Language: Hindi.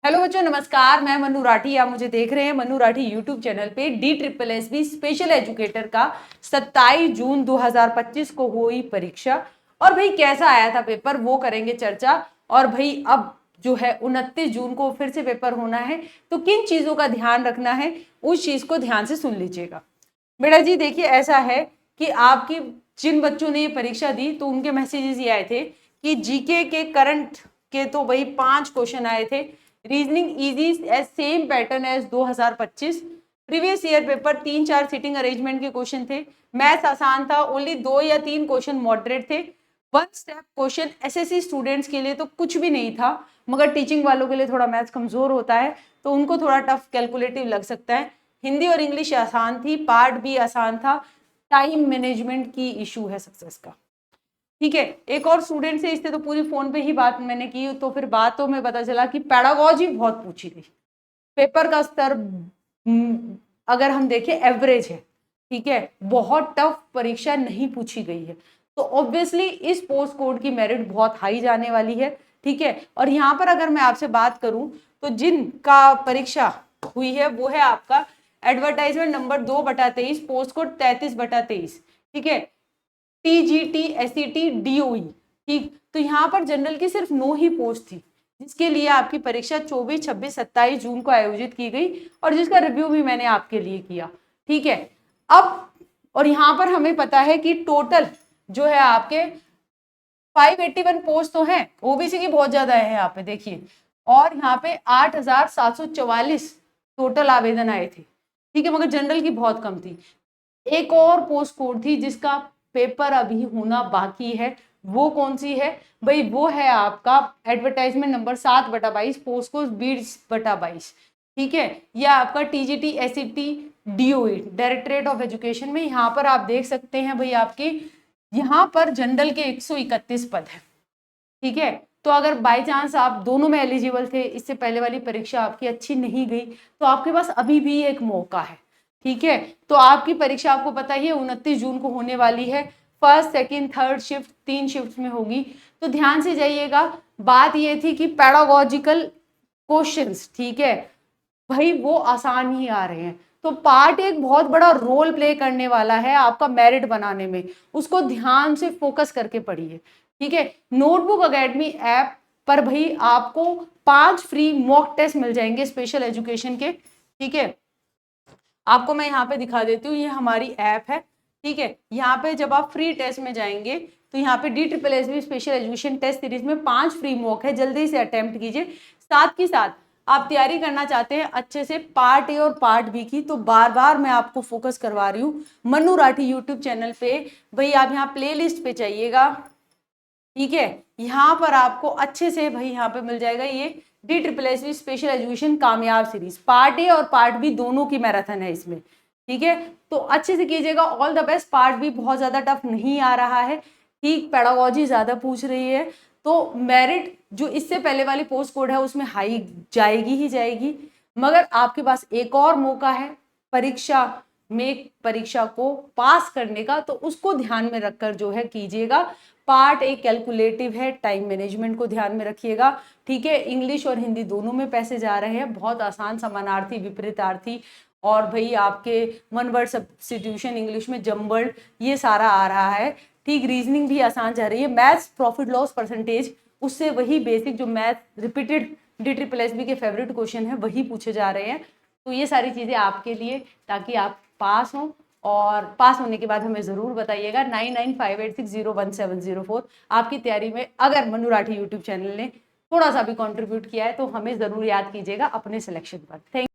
हेलो बच्चों, नमस्कार। मैं मनु राठी, आप मुझे देख रहे हैं मनु राठी यूट्यूब चैनल पे। DSSB स्पेशल एजुकेटर का 27 जून 2025 को हुई परीक्षा और भाई कैसा आया था पेपर वो करेंगे चर्चा। और भाई अब जो है 29 जून को फिर से पेपर होना है, तो किन चीजों का ध्यान रखना है उस चीज को ध्यान से सुन लीजिएगा। बेटा जी देखिए, ऐसा है कि आपकी जिन बच्चों ने ये परीक्षा दी तो उनके मैसेजेस ये आए थे कि जीके के करंट के तो भाई 5 क्वेश्चन आए थे। Reasoning easy as same pattern as 2025। Previous year paper 3-4 sitting arrangement के क्वेश्चन थे। मैथ्स आसान था, ओनली 2 या 3 क्वेश्चन मॉडरेट थे। One step question SSC students के लिए तो कुछ भी नहीं था, मगर टीचिंग वालों के लिए थोड़ा मैथ्स कमजोर होता है तो उनको थोड़ा टफ कैलकुलेटिव लग सकता है। हिंदी और इंग्लिश आसान थी, पार्ट भी आसान था। टाइम मैनेजमेंट की इशू है सक्सेस का। ठीक है, एक और स्टूडेंट से इससे तो पूरी फोन पे ही बात मैंने की, तो फिर बातों में पता चला कि पैडागॉजी बहुत पूछी गई। पेपर का स्तर अगर हम देखें एवरेज है, ठीक है, बहुत टफ परीक्षा नहीं पूछी गई है। तो ऑब्वियसली इस पोस्ट कोड की मेरिट बहुत हाई जाने वाली है। ठीक है, और यहाँ पर अगर मैं आपसे बात करूं तो जिनका परीक्षा हुई है वो है आपका एडवर्टाइजमेंट नंबर 2/23, पोस्ट कोड 33/23। ठीक है, TGT SET DOE। ठीक, तो यहाँ पर जनरल की सिर्फ 9 ही पोस्ट थी, जिसके लिए आपकी परीक्षा 24, 26, 27 जून को आयोजित की गई और जिसका रिव्यू भी मैंने आपके लिए किया। ठीक है, अब और यहाँ पर हमें पता है कि टोटल जो है आपके 581 पोस्ट तो हैं, ओबीसी की बहुत ज्यादा है यहाँ पे देखिए, और यहाँ पे 8,744 टोटल आवेदन आए थे। ठीक है, मगर जनरल की बहुत कम थी। एक और पोस्ट कोड थी जिसका पेपर अभी होना बाकी है, वो कौन सी है भाई? वो है आपका एडवर्टाइजमेंट नंबर 7/22, पोस्ट कोड 20/22। ठीक है, यह आपका TGT SET DOE directorate of education में। यहाँ पर आप देख सकते हैं भाई आपके यहाँ पर जनरल के 131 पद है। ठीक है, तो अगर बाय चांस आप दोनों में एलिजिबल थे, इससे पहले वाली परीक्षा आपकी अच्छी नहीं गई, तो आपके पास अभी भी एक मौका है। ठीक है, तो आपकी परीक्षा आपको पता ही है 29 जून को होने वाली है। First, second, third shift 3 shift में होगी। तो ध्यान से जाइएगा। बात ये थी कि पैडागॉजिकल क्वेश्चंस, ठीक है भाई, वो आसान ही आ रहे हैं। तो पार्ट एक बहुत बड़ा रोल प्ले करने वाला है आपका मेरिट बनाने में, उसको ध्यान से फोकस करके पढ़िए। ठीक है, नोटबुक अकेडमी ऐप पर भाई आपको 5 फ्री मॉक टेस्ट मिल जाएंगे स्पेशल एजुकेशन के। ठीक है, आपको मैं यहाँ पे दिखा देती हूँ, ये हमारी ऐप है। ठीक है, यहाँ पे जब आप फ्री टेस्ट में जाएंगे तो यहाँ पे DSSB special education test series में 5 फ्री मॉक है, जल्दी से अटेम्प्ट कीजिए। साथ ही साथ आप तैयारी करना चाहते हैं अच्छे से पार्ट ए और पार्ट बी की, तो बार बार मैं आपको फोकस करवा रही हूँ मनु राठी यूट्यूब चैनल पे। भाई आप यहाँ प्ले लिस्ट पे जाइएगा। ठीक है, यहाँ पर आपको अच्छे से भाई यहाँ पे मिल जाएगा ये DSSB स्पेशल एजुकेशन कामयाब सीरीज, पार्ट ए और पार्ट बी दोनों की मैराथन है इसमें। ठीक है, तो अच्छे से कीजिएगा। All the best. Part B बहुत ज्यादा टफ नहीं आ रहा है, ठीक, पेडागॉजी ज्यादा पूछ रही है, तो मेरिट जो इससे पहले वाली पोस्ट कोड है उसमें हाई जाएगी ही जाएगी। मगर आपके पास एक और मौका है परीक्षा में, परीक्षा को पास करने का, तो उसको ध्यान में रखकर जो है कीजिएगा। पार्ट एक कैलकुलेटिव है, टाइम मैनेजमेंट को ध्यान में रखिएगा। ठीक है, इंग्लिश और हिंदी दोनों में पैसे जा रहे हैं, बहुत आसान, समानार्थी, विपरीतार्थी और भाई आपके वन वर्ड सब्स्टिट्यूशन इंग्लिश में जम्बल्ड, ये सारा आ रहा है। ठीक, रीजनिंग भी आसान जा रही है। मैथ्स प्रॉफिट लॉस परसेंटेज, उससे वही बेसिक जो मैथ रिपीटेड DSSB के फेवरेट क्वेश्चन है वही पूछे जा रहे हैं। तो ये सारी चीजें आपके लिए, ताकि आप पास हों, और पास होने के बाद हमें जरूर बताइएगा। 9958601704। आपकी तैयारी में अगर मनु राठी यूट्यूब चैनल ने थोड़ा सा भी कंट्रीब्यूट किया है तो हमें जरूर याद कीजिएगा अपने सिलेक्शन पर। थैंक